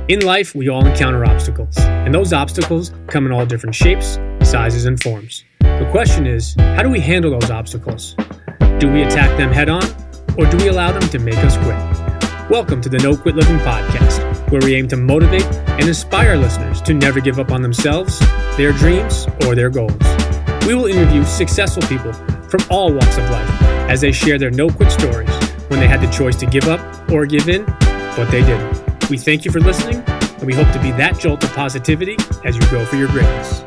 In life, we all encounter obstacles, and those obstacles come in all different shapes, sizes, and forms. The question is, how do we handle those obstacles? Do we attack them head on, or do we allow them to make us quit? Welcome to the No Quit Living podcast, where we aim to motivate and inspire listeners to never give up on themselves, their dreams, or their goals. We will interview successful people from all walks of life as they share their no-quit stories when they had the choice to give up or give in, but they didn't. We thank you for listening, and we hope to be that jolt of positivity as you go for your greatness.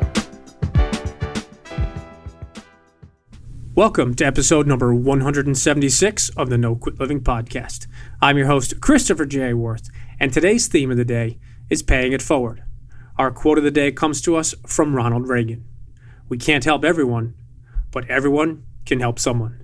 Welcome to episode number 176 of the No Quit Living podcast. I'm your host, Christopher J. Worth, and today's theme of the day is paying it forward. Our quote of the day comes to us from Ronald Reagan. We can't help everyone, but everyone can help someone.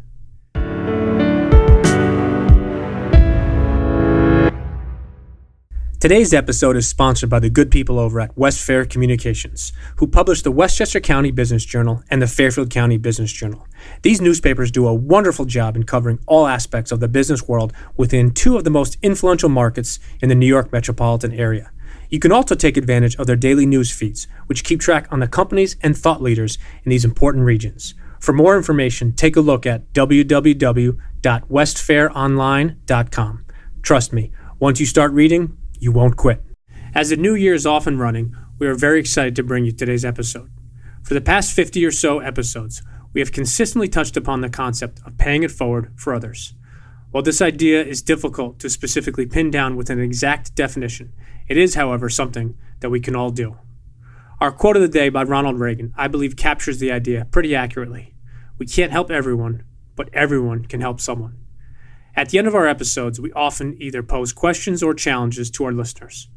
Today's episode is sponsored by the good people over at West Fair Communications, who publish the Westchester County Business Journal and the Fairfield County Business Journal. These newspapers do a wonderful job in covering all aspects of the business world within two of the most influential markets in the New York metropolitan area. You can also take advantage of their daily news feeds, which keep track on the companies and thought leaders in these important regions. For more information, take a look at www.westfaironline.com. Trust me, once you start reading, you won't quit. As the new year is off and running, we are very excited to bring you today's episode. For the past 50 or so episodes, we have consistently touched upon the concept of paying it forward for others. While this idea is difficult to specifically pin down with an exact definition, it is, however, something that we can all do. Our quote of the day by Ronald Reagan, I believe, captures the idea pretty accurately. We can't help everyone, but everyone can help someone. At the end of our episodes, we often either pose questions or challenges to our listeners.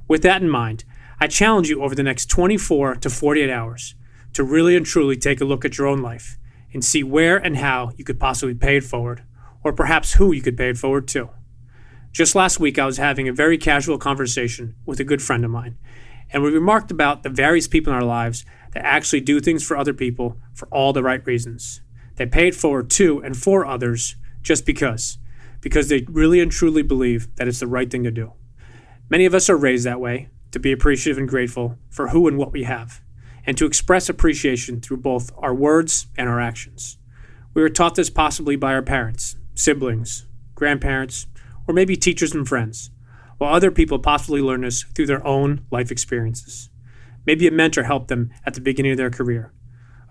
With that in mind, I challenge you over the next 24 to 48 hours to really and truly take a look at your own life and see where and how you could possibly pay it forward, or perhaps who you could pay it forward to. Just last week, I was having a very casual conversation with a good friend of mine, and we remarked about the various people in our lives that actually do things for other people for all the right reasons. They pay it forward to and for others just because they really and truly believe that it's the right thing to do. Many of us are raised that way, to be appreciative and grateful for who and what we have, and to express appreciation through both our words and our actions. We were taught this possibly by our parents, siblings, grandparents, or maybe teachers and friends, while other people possibly learn this through their own life experiences. Maybe a mentor helped them at the beginning of their career.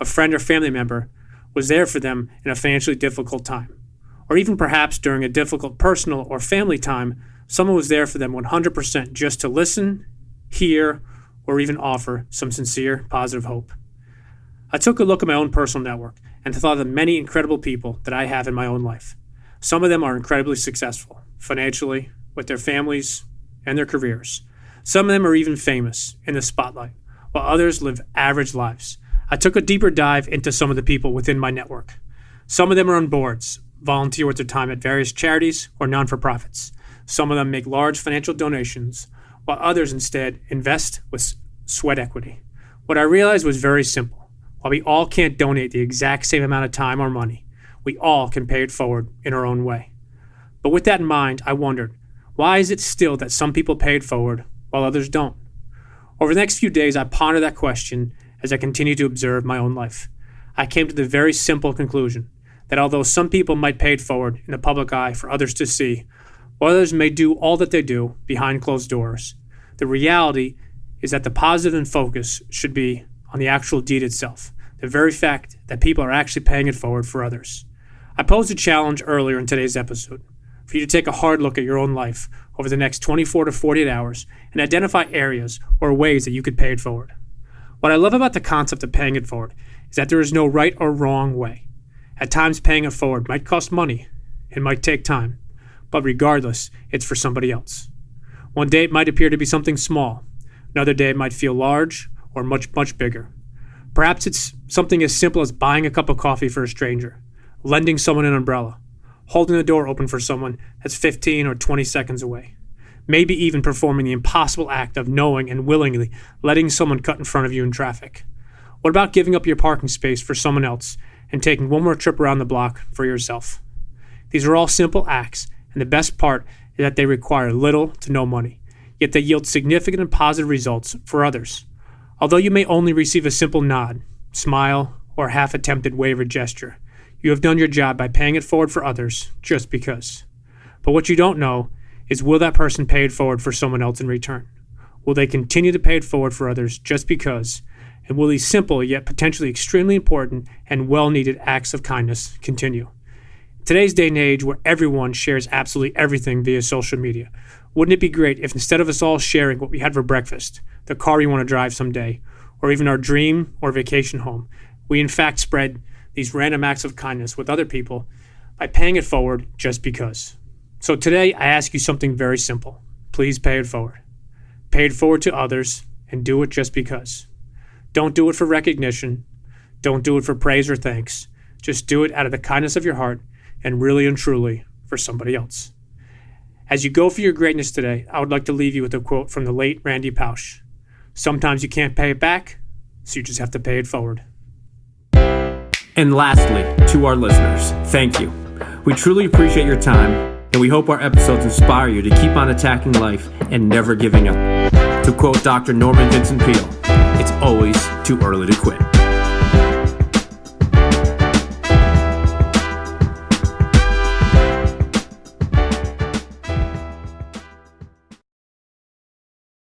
A friend or family member was there for them in a financially difficult time. Or even perhaps during a difficult personal or family time, someone was there for them 100% just to listen, hear, or even offer some sincere, positive hope. I took a look at my own personal network and thought of the many incredible people that I have in my own life. Some of them are incredibly successful, financially, with their families and their careers. Some of them are even famous in the spotlight, while others live average lives. I took a deeper dive into some of the people within my network. Some of them are on boards, volunteer with their time at various charities or non-for-profits. Some of them make large financial donations, while others instead invest with sweat equity. What I realized was very simple. While we all can't donate the exact same amount of time or money, we all can pay it forward in our own way. But with that in mind, I wondered, why is it still that some people pay it forward while others don't? Over the next few days, I pondered that question as I continued to observe my own life. I came to the very simple conclusion that although some people might pay it forward in the public eye for others to see, while others may do all that they do behind closed doors, the reality is that the positive and focus should be on the actual deed itself, the very fact that people are actually paying it forward for others. I posed a challenge earlier in today's episode for you to take a hard look at your own life over the next 24 to 48 hours and identify areas or ways that you could pay it forward. What I love about the concept of paying it forward is that there is no right or wrong way. At times, paying it forward might cost money. It might take time. But regardless, it's for somebody else. One day it might appear to be something small. Another day it might feel large or much, much bigger. Perhaps it's something as simple as buying a cup of coffee for a stranger, lending someone an umbrella, holding the door open for someone that's 15 or 20 seconds away. Maybe even performing the impossible act of knowing and willingly letting someone cut in front of you in traffic. What about giving up your parking space for someone else and taking one more trip around the block for yourself? These are all simple acts, and the best part is that they require little to no money. yet they yield significant and positive results for others. Although you may only receive a simple nod, smile, or half-attempted wave or gesture, you have done your job by paying it forward for others just because. But what you don't know is, will that person pay it forward for someone else in return? Will they continue to pay it forward for others just because? And will these simple yet potentially extremely important and well-needed acts of kindness continue? In today's day and age where everyone shares absolutely everything via social media, wouldn't it be great if instead of us all sharing what we had for breakfast, the car we want to drive someday, or even our dream or vacation home, we in fact spread these random acts of kindness with other people by paying it forward just because? So today I ask you something very simple. Please pay it forward. Pay it forward to others and do it just because. Don't do it for recognition. Don't do it for praise or thanks. Just do it out of the kindness of your heart and really and truly for somebody else. As you go for your greatness today, I would like to leave you with a quote from the late Randy Pausch. Sometimes you can't pay it back, so you just have to pay it forward. And lastly, to our listeners, thank you. We truly appreciate your time, and we hope our episodes inspire you to keep on attacking life and never giving up. To quote Dr. Norman Vincent Peale, it's always too early to quit.